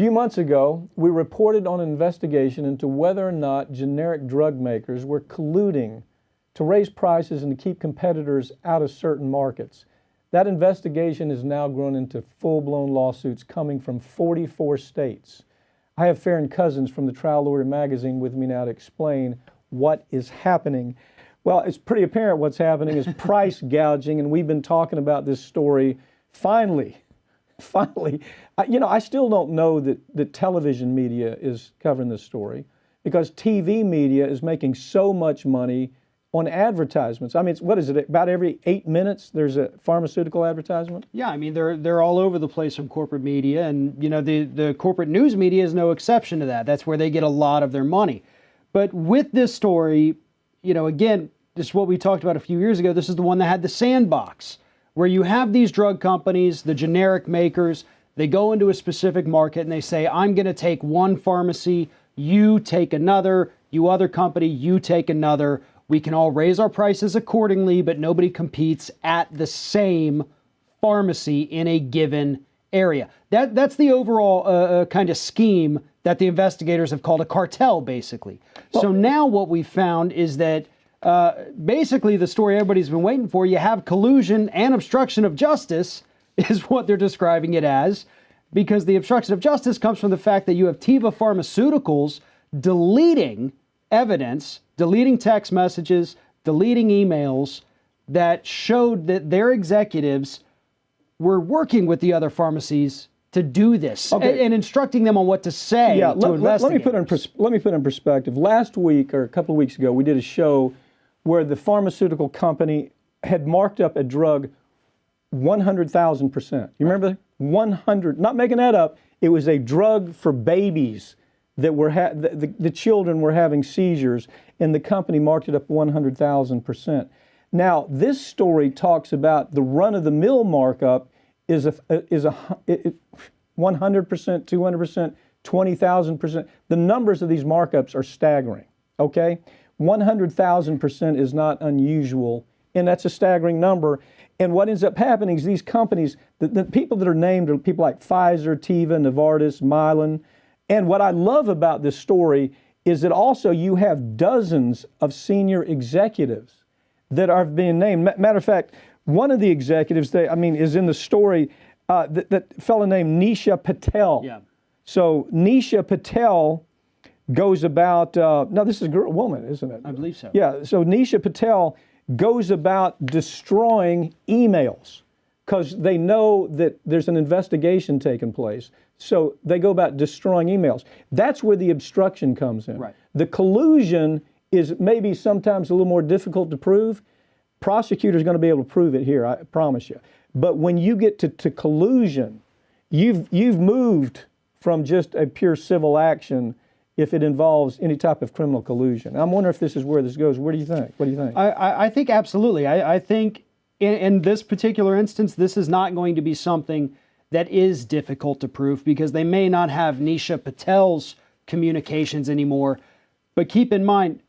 few months ago, we reported on an investigation into whether or not generic drug makers were colluding to raise prices and to keep competitors out of certain markets. That investigation has now grown into full-blown lawsuits coming from 44 states. I have Farron Cousins from the Trial Lawyer magazine with me now to explain what is happening. Well, it's pretty apparent what's happening is price gouging, and we've been talking about this story. Finally, I still don't know that the television media is covering this story because TV media is making so much money on advertisements. I mean, what is it? About every 8 minutes, there's a pharmaceutical advertisement? Yeah, I mean, they're all over the place from corporate media, and the corporate news media is no exception to that. That's where they get a lot of their money. But with this story, again, this is what we talked about a few years ago. This is the one that had the sandbox, where you have these drug companies, the generic makers, they go into a specific market and they say, I'm going to take one pharmacy, you take another, you other company, you take another. We can all raise our prices accordingly, but nobody competes at the same pharmacy in a given area. That's the overall kind of scheme that the investigators have called a cartel, basically. Well, so now what we found is that basically the story everybody's been waiting for, you have collusion and obstruction of justice is what they're describing it as, because the obstruction of justice comes from the fact that you have Teva Pharmaceuticals deleting evidence, deleting text messages, deleting emails that showed that their executives were working with the other pharmacies to do this, and instructing them on what to say to investigators. Let me put in perspective. Last week, or a couple of weeks ago, we did a show where the pharmaceutical company had marked up a drug 100,000%. You remember? 100, not making that up. It was a drug for babies that were the children were having seizures, and the company marked it up 100,000%. Now, this story talks about the run-of-the-mill markup is 100%, 200%, 20,000%. The numbers of these markups are staggering. Okay, 100,000% is not unusual, and that's a staggering number. And what ends up happening is these companies, the people that are named are people like Pfizer, Teva, Novartis, Mylan. And what I love about this story is that also you have dozens of senior executives that are being named. Matter of fact, one of the executives, is in the story, that fellow named Nisha Patel. Yeah. So Nisha Patel goes about, no, this is a woman, isn't it? I believe so. Yeah, so Nisha Patel goes about destroying emails because they know that there's an investigation taking place. So they go about destroying emails. That's where the obstruction comes in. Right. The collusion is maybe sometimes a little more difficult to prove. Prosecutor's going to be able to prove it here, I promise you. But when you get to collusion, you've moved from just a pure civil action if it involves any type of criminal collusion. I'm wondering if this is where this goes. What do you think? What do you think? I think absolutely. I think in this particular instance, this is not going to be something that is difficult to prove because they may not have Nisha Patel's communications anymore. But keep in mind,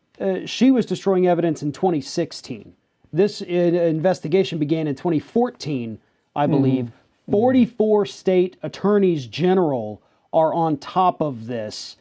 she was destroying evidence in 2016. This investigation began in 2014, I believe. Mm-hmm. 44 state attorneys general are on top of this.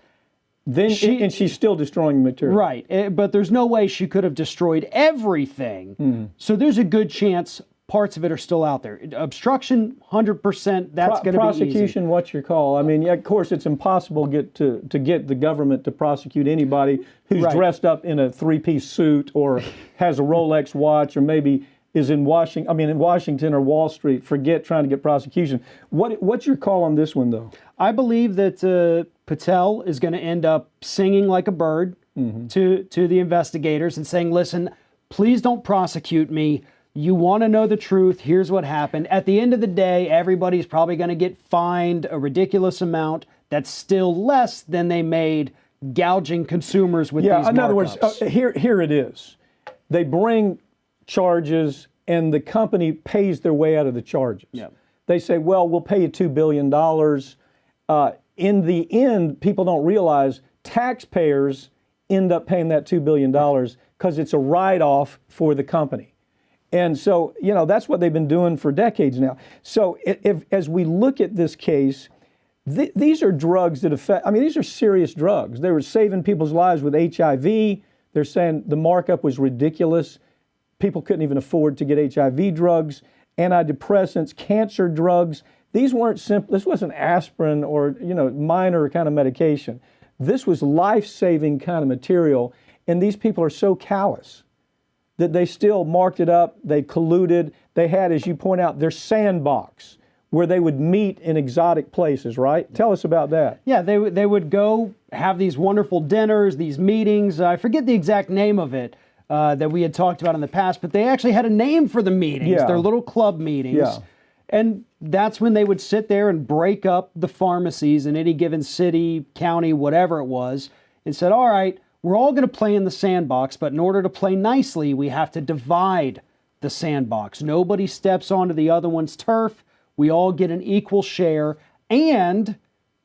And she's still destroying material. Right, but there's no way she could have destroyed everything. Mm-hmm. So there's a good chance parts of it are still out there. Obstruction, 100%, that's going to be easy. Prosecution, what's your call? I mean, of course, it's impossible to get the government to prosecute anybody who's dressed up in a three-piece suit or has a Rolex watch or maybe is in Washington or Wall Street. Forget trying to get prosecution. What's your call on this one, though? I believe that Patel is going to end up singing like a bird to the investigators and saying, listen, please don't prosecute me. You want to know the truth. Here's what happened. At the end of the day, everybody's probably going to get fined a ridiculous amount that's still less than they made gouging consumers with these markups. Yeah, in other words, here it is. They bring charges and the company pays their way out of the charges. Yeah. They say, well, we'll pay you $2 billion. In the end, people don't realize taxpayers end up paying that $2 billion because it's a write-off for the company. And so, that's what they've been doing for decades now. So as we look at this case, These are drugs that affect, I mean, these are serious drugs. They were saving people's lives with HIV. They're saying the markup was ridiculous. People couldn't even afford to get HIV drugs, antidepressants, cancer drugs. These weren't simple, this wasn't aspirin or, minor kind of medication. This was life-saving kind of material, and these people are so callous that they still marked it up, they colluded. They had, as you point out, their sandbox where they would meet in exotic places, right? Tell us about that. Yeah, they would go have these wonderful dinners, these meetings. I forget the exact name of it that we had talked about in the past, but they actually had a name for the meetings, Yeah. their little club meetings. Yeah. And that's when they would sit there and break up the pharmacies in any given city, county, whatever it was, and said, all right, we're all going to play in the sandbox, but in order to play nicely, we have to divide the sandbox. Nobody steps onto the other one's turf. We all get an equal share. And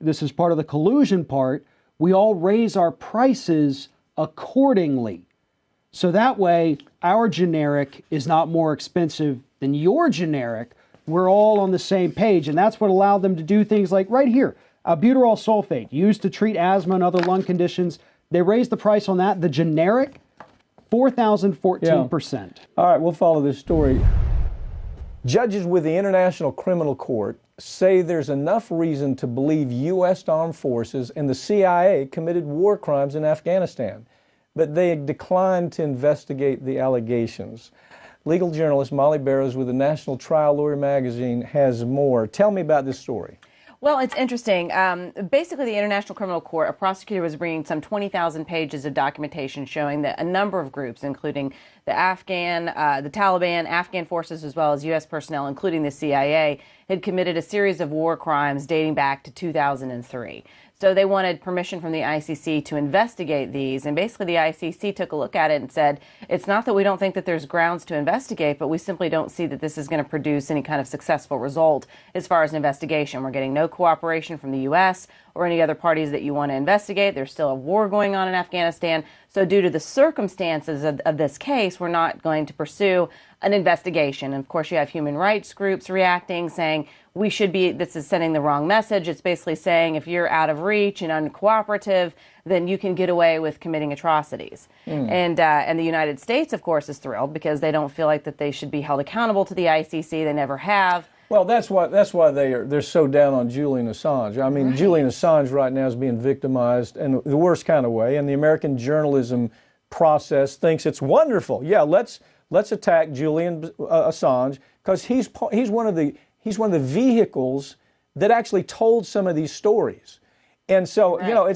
this is part of the collusion part, we all raise our prices accordingly. So that way, our generic is not more expensive than your generic. We're all on the same page. And that's what allowed them to do things like right here, albuterol sulfate, used to treat asthma and other lung conditions. They raised the price on that. The generic, 4,014%. All right, we'll follow this story. Judges with the International Criminal Court say there's enough reason to believe U.S. armed forces and the CIA committed war crimes in Afghanistan, but they declined to investigate the allegations. Legal journalist Molly Barrows with the National Trial Lawyer magazine has more. Tell me about this story. Well, it's interesting. Basically, the International Criminal Court, a prosecutor was bringing some 20,000 pages of documentation showing that a number of groups, including the Taliban, Afghan forces, as well as U.S. personnel, including the CIA, had committed a series of war crimes dating back to 2003. So they wanted permission from the ICC to investigate these. And basically, the ICC took a look at it and said, it's not that we don't think that there's grounds to investigate, but we simply don't see that this is going to produce any kind of successful result as far as an investigation. We're getting no cooperation from the U.S. or any other parties that you want to investigate. There's still a war going on in Afghanistan. So due to the circumstances of this case, we're not going to pursue an investigation. And of course, you have human rights groups reacting, saying this is sending the wrong message. It's basically saying if you're out of reach and uncooperative, then you can get away with committing atrocities. And the United States, of course, is thrilled because they don't feel like that they should be held accountable to the ICC. They never have. Well, that's why they're so down on Julian Assange. I mean, right. Julian Assange right now is being victimized in the worst kind of way, and the American journalism process thinks it's wonderful. Yeah, let's attack Julian Assange because he's one of the vehicles that actually told some of these stories. And so, right.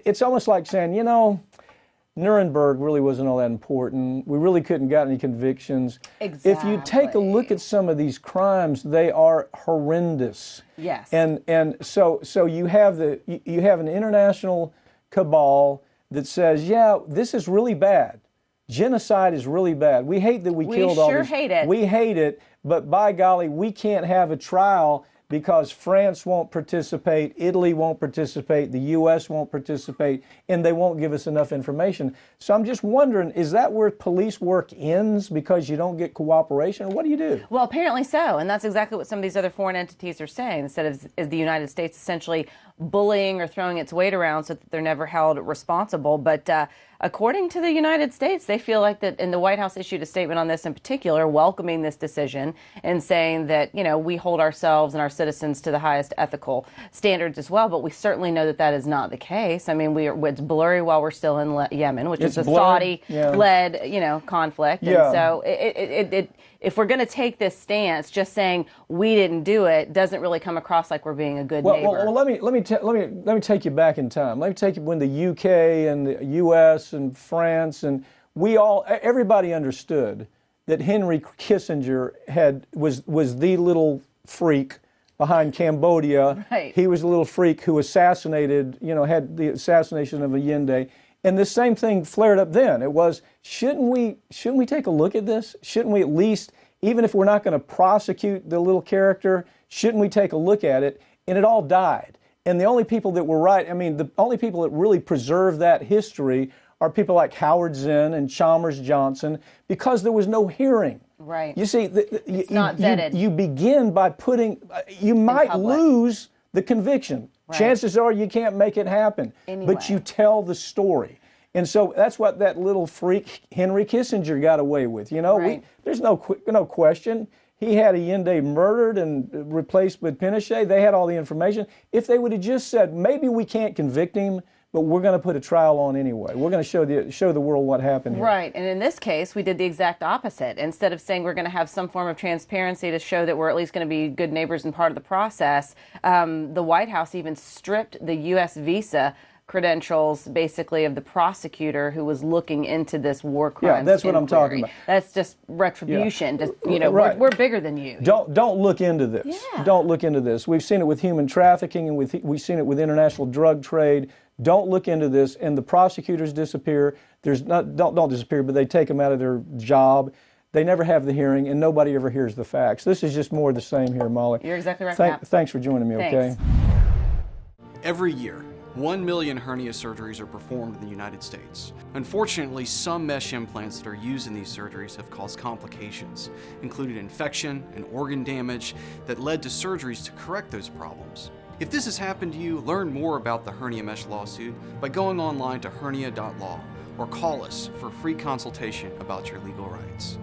It's almost like saying, Nuremberg really wasn't all that important. We really couldn't get any convictions. Exactly. If you take a look at some of these crimes, they are horrendous. Yes. And so you have an international cabal that says, yeah, this is really bad. Genocide is really bad. We hate that we killed all these. We sure hate it. We hate it, but by golly, we can't have a trial because France won't participate, Italy won't participate, the U.S. won't participate, and they won't give us enough information. So I'm just wondering, is that where police work ends because you don't get cooperation, or what do you do? Well, apparently so, and that's exactly what some of these other foreign entities are saying. Instead of the United States essentially bullying or throwing its weight around so that they're never held responsible. But according to the United States, they feel like that, and the White House issued a statement on this in particular, welcoming this decision and saying that, we hold ourselves and our citizens to the highest ethical standards as well. But we certainly know that that is not the case. I mean, it's blurry while we're still in Yemen, which is a Saudi-led, conflict. Yeah. And so if we're going to take this stance, just saying we didn't do it doesn't really come across like we're being a good neighbor. Well, let me take you back in time. Let me take you when the UK and the US and France and everybody understood that Henry Kissinger was the little freak behind Cambodia. Right. He was the little freak who assassinated, had the assassination of Allende. And the same thing flared up then. It was, shouldn't we take a look at this? Shouldn't we at least, even if we're not going to prosecute the little character, shouldn't we take a look at it? And it all died. And the only people that were right, the only people that really preserve that history are people like Howard Zinn and Chalmers Johnson, because there was no hearing. Right. You see, it's not vetted. You begin by you might lose the conviction. Right. Chances are you can't make it happen, Anyway. but you tell the story. And so that's what that little freak Henry Kissinger got away with. You know, Right. there's no question. He had Allende murdered and replaced with Pinochet. They had all the information. If they would have just said, maybe we can't convict him, but we're going to put a trial on anyway. We're going to show the world what happened here. Right, and in this case, we did the exact opposite. Instead of saying we're going to have some form of transparency to show that we're at least going to be good neighbors and part of the process, the White House even stripped the U.S. visa credentials, basically, of the prosecutor who was looking into this war crimes. Yeah, that's what I'm talking inquiry. about. That's just retribution. Yeah. Just, you know, Right. we're bigger than you. Don't look into this. Yeah. Don't look into this. We've seen it with human trafficking, and we've seen it with international drug trade. Don't look into this, and the prosecutors disappear. Don't disappear, but they take them out of their job. They never have the hearing, and nobody ever hears the facts. This is just more of the same here, Molly. You're exactly right, Matt. Thanks for joining me. Thanks. Okay. Every year, 1 million hernia surgeries are performed in the United States. Unfortunately, some mesh implants that are used in these surgeries have caused complications, including infection and organ damage that led to surgeries to correct those problems. If this has happened to you, learn more about the hernia mesh lawsuit by going online to hernia.law or call us for a free consultation about your legal rights.